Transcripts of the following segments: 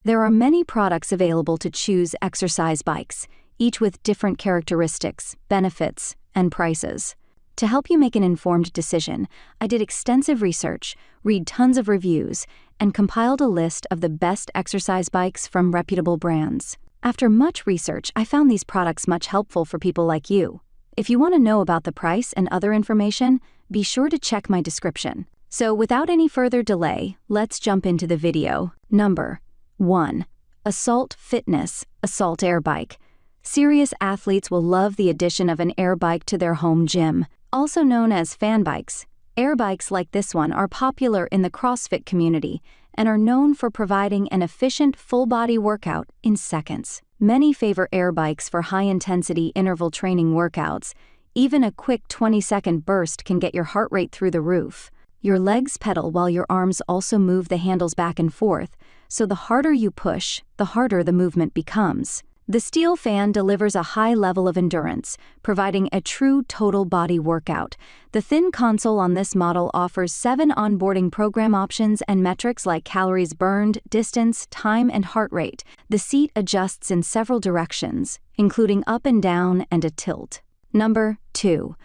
There are many products available to choose exercise bikes, each with different characteristics, benefits, and prices. To help you make an informed decision, I did extensive research, read tons of reviews, and compiled a list of the best exercise bikes from reputable brands. After much research, I found these products much helpful for people like you. If you want to know about the price and other information, be sure to check my description. So without any further delay, let's jump into the video. Number 1. Schwinn Fitness AirBike. Serious athletes will love the addition of an AirBike to their home gym. Also known as fan bikes, AirBikes like this one are popular in the CrossFit community and are known for providing an efficient full-body workout in seconds. Many favor AirBikes for high-intensity interval training workouts. Even a quick 20-second burst can get your heart rate through the roof. Your legs pedal while your arms also move the handles back and forth, so the harder you push, the harder the movement becomes. The steel fan delivers a high level of endurance, providing a true total body workout. The thin console on this model offers 7 onboarding program options and metrics like calories burned, distance, time, and heart rate. The seat adjusts in several directions, including up and down and a tilt. Number 2.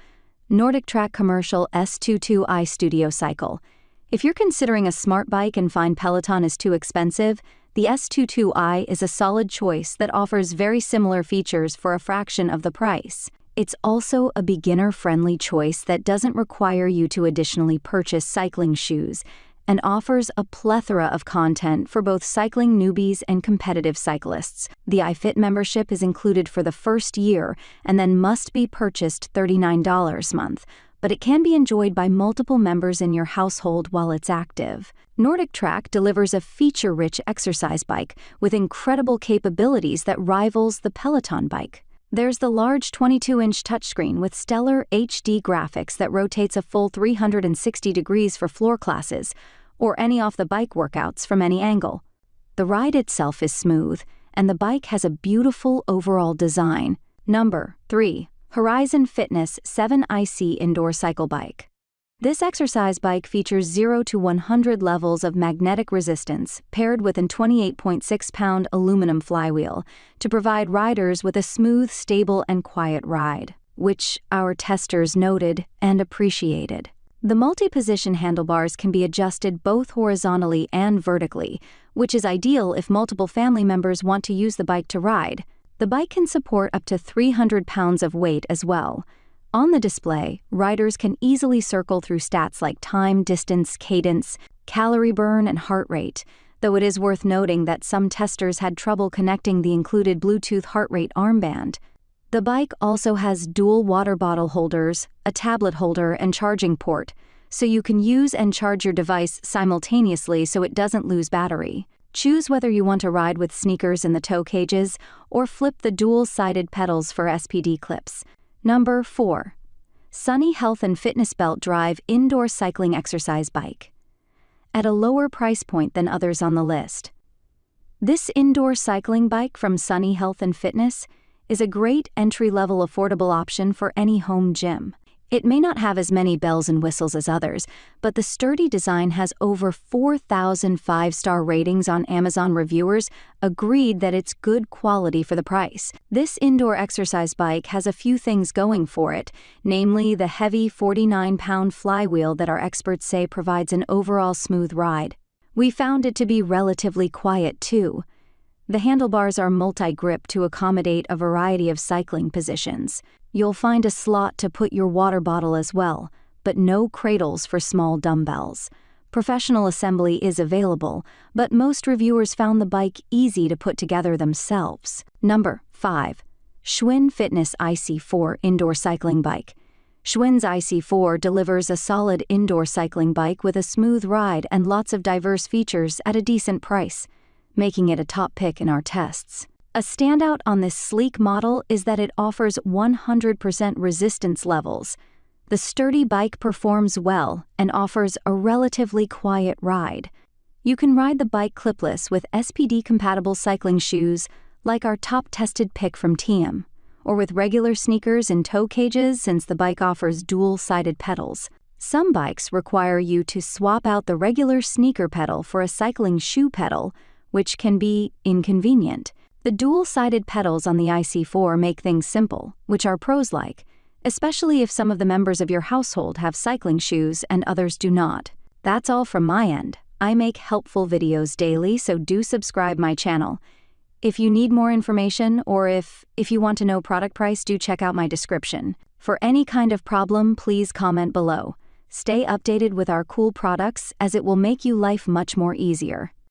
NordicTrack Commercial S22i Studio Cycle. If you're considering a smart bike and find Peloton is too expensive, the S22i is a solid choice that offers very similar features for a fraction of the price. It's also a beginner-friendly choice that doesn't require you to additionally purchase cycling shoes and offers a plethora of content for both cycling newbies and competitive cyclists. The iFit membership is included for the first year and then must be purchased $39 a month, but it can be enjoyed by multiple members in your household while it's active. NordicTrack delivers a feature-rich exercise bike with incredible capabilities that rivals the Peloton bike. There's the large 22-inch touchscreen with stellar HD graphics that rotates a full 360 degrees for floor classes or any off-the-bike workouts from any angle. The ride itself is smooth, and the bike has a beautiful overall design. Number 3. Schwinn Fitness IC4 Indoor Cycle Bike. This exercise bike features 0 to 100 levels of magnetic resistance paired with an 28.6-pound aluminum flywheel to provide riders with a smooth, stable, and quiet ride, which our testers noted and appreciated. The multi-position handlebars can be adjusted both horizontally and vertically, which is ideal if multiple family members want to use the bike to ride. The bike can support up to 300 pounds of weight as well. On the display, riders can easily circle through stats like time, distance, cadence, calorie burn, and heart rate, though it is worth noting that some testers had trouble connecting the included Bluetooth heart rate armband. The bike also has dual water bottle holders, a tablet holder, and charging port, so you can use and charge your device simultaneously so it doesn't lose battery. Choose whether you want to ride with sneakers in the toe cages or flip the dual-sided pedals for SPD clips. Number 4. Sunny Health and Fitness Belt Drive Indoor Cycling Exercise Bike. At a lower price point than others on the list. This indoor cycling bike from Sunny Health and Fitness is a great entry-level affordable option for any home gym. It may not have as many bells and whistles as others, but the sturdy design has over 4,000 5-star ratings on Amazon. Reviewers agreed that it's good quality for the price. This indoor exercise bike has a few things going for it, namely the heavy 49-pound flywheel that our experts say provides an overall smooth ride. We found it to be relatively quiet too. The handlebars are multi-grip to accommodate a variety of cycling positions. You'll find a slot to put your water bottle as well, but no cradles for small dumbbells. Professional assembly is available, but most reviewers found the bike easy to put together themselves. Number 5. Schwinn Fitness IC4 Indoor Cycling Bike. Schwinn's IC4 delivers a solid indoor cycling bike with a smooth ride and lots of diverse features at a decent price, making it a top pick in our tests. A standout on this sleek model is that it offers 100% resistance levels. The sturdy bike performs well and offers a relatively quiet ride. You can ride the bike clipless with SPD-compatible cycling shoes like our top-tested pick from TM, or with regular sneakers and toe cages since the bike offers dual-sided pedals. Some bikes require you to swap out the regular sneaker pedal for a cycling shoe pedal, which can be inconvenient. The dual-sided pedals on the IC4 make things simple, which our pros like, especially if some of the members of your household have cycling shoes and others do not. That's all from my end. I make helpful videos daily, so do subscribe my channel. If you need more information or if you want to know product price, do check out my description. For any kind of problem, please comment below. Stay updated with our cool products, as it will make you life much more easier.